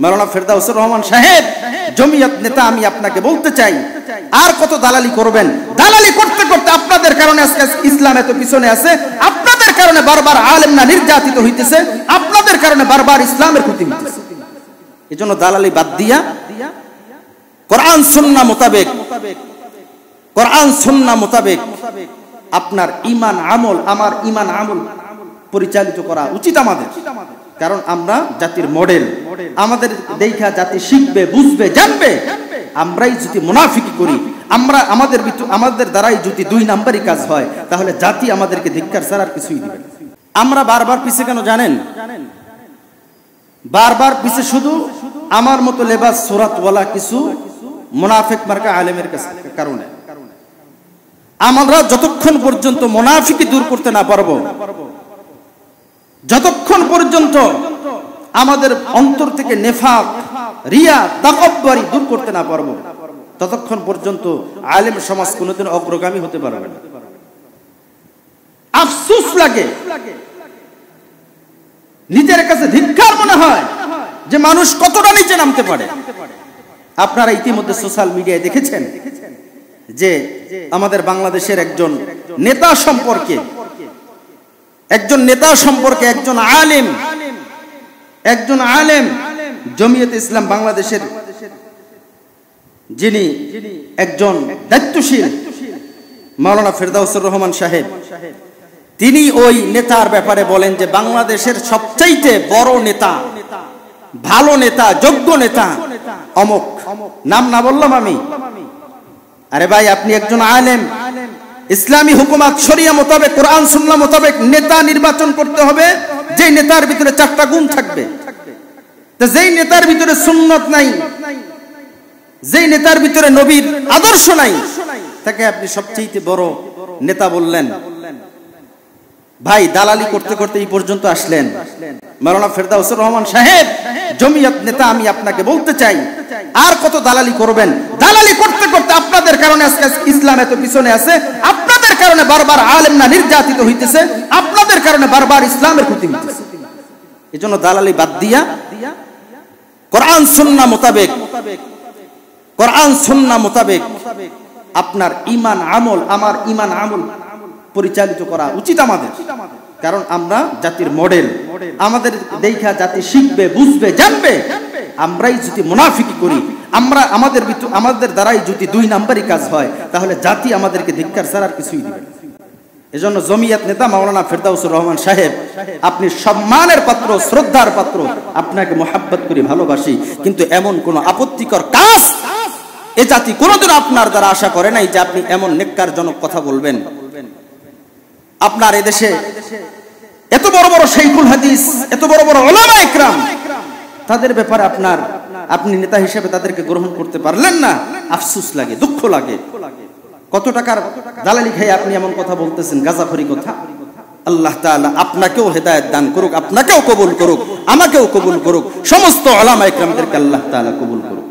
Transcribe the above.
মাওলানা ফেরদাউসুর রহমান সাহেব, জমিয়ত নেতা, আমি আপনাকে বলতে চাই, আর কত দালালি করবেন? দালালি করতে করতে আপনাদের কারণে আজকে ইসলাম এত পিছনে আছে, আপনাদের কারণে বারবার আলেমরা নির্যাতিত হইতেছে, আপনাদের কারণে বারবার ইসলামের ক্ষতি হইতেছে। এজন্য দালালি বাদ দিয়া কোরআন সুন্নাহ মোতাবেক, কোরআন সুন্নাহ মোতাবেক আপনার ঈমান আমল, আমার ঈমান আমল পরিচালিত করা উচিত আমাদের। কারণ আমরা জাতির মডেল, আমাদের দেখা জাতি শিখবে, বুঝবে, জানবে। আমরাই যদি মুনাফিকি করি, আমাদের দ্বারাই যদি 2 নাম্বারই কাজ হয়, তাহলে জাতি আমাদেরকে ধিক্কার ছাড়া আর কিছুই দিবে না। আমরা বারবার পিছে কেন জানেন? বারবার পিছে শুধু আমার মতো লেবাস সুরাতওয়ালা কিছু মুনাফিক মার্কা আলেমের কারণে। আমরা যতক্ষণ পর্যন্ত মুনাফিকি দূর করতে না পারবো, যতক্ষণ পর্যন্ত আমাদের অন্তর থেকে নেফাক, রিয়া, তাকাব্বুরি দূর করতে না পারবো, ততক্ষণ পর্যন্ত আলেম সমাজ কোনোদিন অগ্রগামী হতে পারবে না। আফসোস লাগে, নিজের কাছে ধিক্কার মনে হয় যে মানুষ কতটা নিচে নামতে পারে। আপনারা ইতিমধ্যে সোশ্যাল মিডিয়ায় দেখেছেন যে আমাদের বাংলাদেশের একজন নেতা সম্পর্কে একজন আলেম জমিয়তে ইসলাম বাংলাদেশের যিনি একজন দায়িত্বশীল মাওলানা ফেরদাউসুর রহমান সাহেব, তিনি ওই নেতার ব্যাপারে বলেন যে বাংলাদেশের সবচাইতে বড় নেতা, ভালো নেতা, যোগ্য নেতা অমুক। নাম না বললাম আমি। আরে ভাই, আপনি একজন আলেম, ইসলামী হুকুমত শরিয়া মোতাবেক, কোরআন সুন্নাহ মোতাবেক নেতা নির্বাচন করতে হবে, যেই নেতার ভিতরে 4টা গুণ থাকবে। তো যেই নেতার ভিতরে সুন্নত নাই, যেই নেতার ভিতরে নবীর আদর্শ নাই, তাকে আপনি সবচেয়ে বড় নেতা বললেন। ভাই, দালালি করতে করতে এই পর্যন্ত আসলেন। মাওলানা ফেরদাউসুর রহমান সাহেব, জমিয়ত নেতা, আমি আপনাকে বলতে চাই, আর কত দালালি করবেন? দালালি করতে করতে আপনাদের কারণে আজকে ইসলাম এত পিছনে আছে, আপনাদের কারণে বারবার আলেমরা নির্যাতিত হইতেছে, আপনাদের কারণে বারবার ইসলামের ক্ষতি হইতেছে। এজন্য দালালি বাদ দিয়া কোরআন সুন্নাহ মোতাবেক আপনার ঈমান আমল, আমার ঈমান আমল পরিচালিত করা উচিত আমাদের। কারণ আমরা জাতির মডেল, আমাদের দেখা জাতি শিখবে, বুঝবে, জানবে। আমরাই যদি মুনাফিকি করি, আমাদের দ্বারাই যদি 2 নাম্বারই কাজ হয়, তাহলে জাতি আমাদেরকে ধিক্কার ছাড়া আর কিছুই দিবে না। এজন্য জমিয়ত নেতা মাওলানা ফেরদাউসুর রহমান সাহেব, আপনি সম্মানের পাত্র, শ্রদ্ধার পাত্র, আপনাকে মোহাব্বত করি, ভালোবাসি, কিন্তু এমন কোন আপত্তিকর কাজ এ জাতি কোনোদিন আপনার দ্বারা আশা করে নাই যে আপনি এমন নেককারজনক কথা বলবেন। আপনার এদেশে এত বড় বড় শাইখুল হাদিস, এত বড় বড় উলামা ইকরাম, তাদের ব্যাপারে আপনি নেতা হিসেবে তাদেরকে গ্রহণ করতে পারলেন না। আফসোস লাগে, দুঃখ লাগে। কত টাকার দালালি খাই আপনি এমন কথা বলতেছেন, গাজাখড়ি কথা। আল্লাহ তাআলা আপনাকেও হেদায়েত দান করুক, আপনাকেও কবুল করুক, আমাকেও কবুল করুক, সমস্ত উলামা ইকরামদেরকে আল্লাহ তাআলা কবুল করুক।